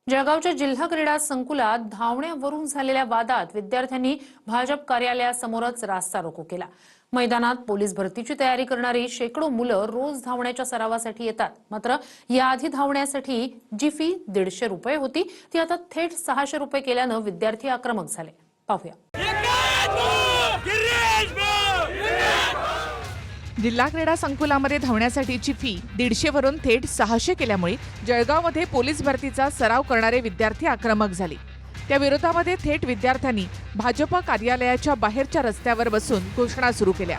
जळगावच्या जिल्हा क्रीडा संकुलात धावण्यावरून झालेल्या वादात विद्यार्थ्यांनी भाजप कार्यालयासमोरच रास्ता रोको केला। मैदानात पोलीस भरतीची तयारी करणारी शेकडो मुलं रोज धावण्याच्या सरावासाठी येतात। मात्र याआधी धावण्यासाठी जी फी 150 रुपये होती ती आता थेट 600 रुपये केल्यानं विद्यार्थी आक्रमक झाले। पाहूया। जिल्हा क्रीडा संकुलामध्ये धावण्यासाठीची फी 150 वरून थेट 600 केल्यामुळे जळगावमध्ये पोलीस भरतीचा सराव करणारे विद्यार्थी आक्रमक झाले। त्या विरोधामध्ये थेट विद्यार्थ्यांनी भाजप कार्यालयाच्या बाहेरच्या रस्त्यावर बसून घोषणा सुरू केल्या।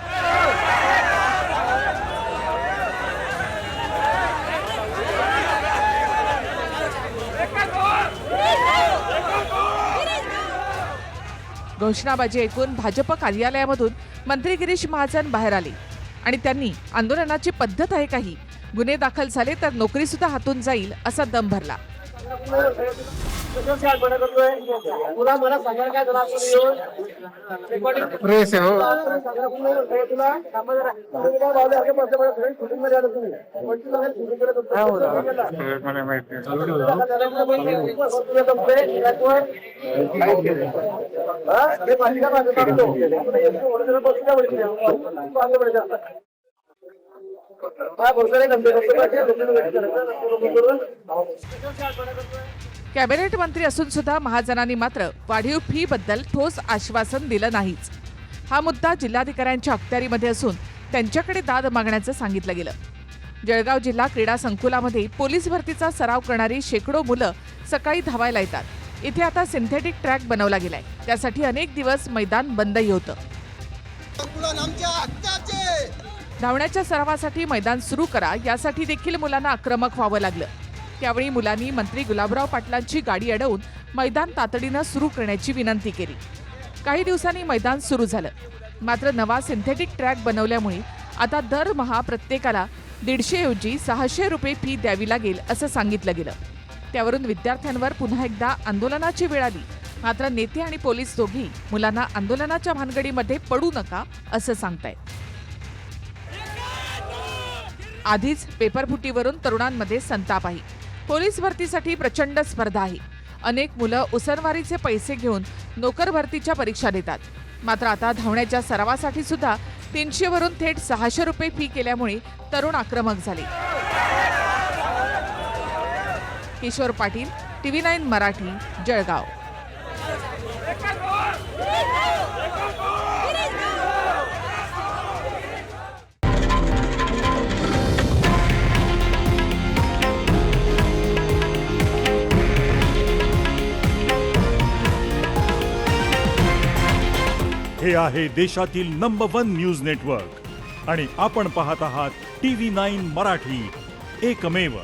घोषणाबाजी ऐकून भाजप कार्यालयामधून मंत्री गिरीश महाजन बाहेर आले आणि त्यांनी आंदोलनाची पद्धत आहे काही गुन्हे दाखल झाले तर नोकरी सुद्धा हातून जाईल असा दम भरला। कॅबिनेट मंत्री असून सुद्धा महाजनांनी मात्र वाढीव फी बद्दल ठोस आश्वासन दिलं नाहीच। हा मुद्दा जिल्हाधिकाऱ्यांच्या अखत्यारीमध्ये असून त्यांच्याकडे दाद मागण्याचं सांगितलं गेलं। जळगाव जिल्हा क्रीडा संकुलामध्ये पोलीस भरतीचा सराव करणारी शेकडो मुलं सकाळी धावायला येतात। इथे आता सिंथेटिक ट्रॅक बनवला गेलाय, त्यासाठी अनेक दिवस मैदान बंदही होतं। धावण्याच्या सरावासाठी मैदान सुरू करा यासाठी देखील मुलांना आक्रमक व्हावं लागलं। त्यावेळी मुलांनी मंत्री गुलाबराव पाटलांची गाडी अडवून मैदान तातडीनं सुरू करण्याची विनंती केली। काही दिवसांनी मैदान सुरू झालं, मात्र नवा सिंथेटिक ट्रॅक बनवल्यामुळे आता दरमहा प्रत्येकाला 150 ऐवजी 600 रुपये फी द्यावी लागेल असं सांगितलं गेलं। त्यावरून विद्यार्थ्यांवर पुन्हा एकदा आंदोलनाची वेळ आली। मात्र नेते आणि पोलीस दोघी मुलांना आंदोलनाच्या भानगडीमध्ये पडू नका असं सांगतायत। आधीच पेपरफुटीवरून तरुणांमध्ये संताप आहे। पोलीस भरतीसाठी प्रचंड स्पर्धा आहे। अनेक मुलं उसनवारीचे पैसे घेऊन नोकर भरतीच्या परीक्षा देतात। मात्र आता धावण्याच्या सरावासाठी सुद्धा 300 वरून थेट 600 रुपये फी केल्यामुळे तरुण आक्रमक झाले। किशोर पाटील, TV9 मराठी, जळगाव। हे आहे देशातील नंबर 1 न्यूज नेटवर्क आणि आपण पाहत आहात TV9 मराठी, एकमेव।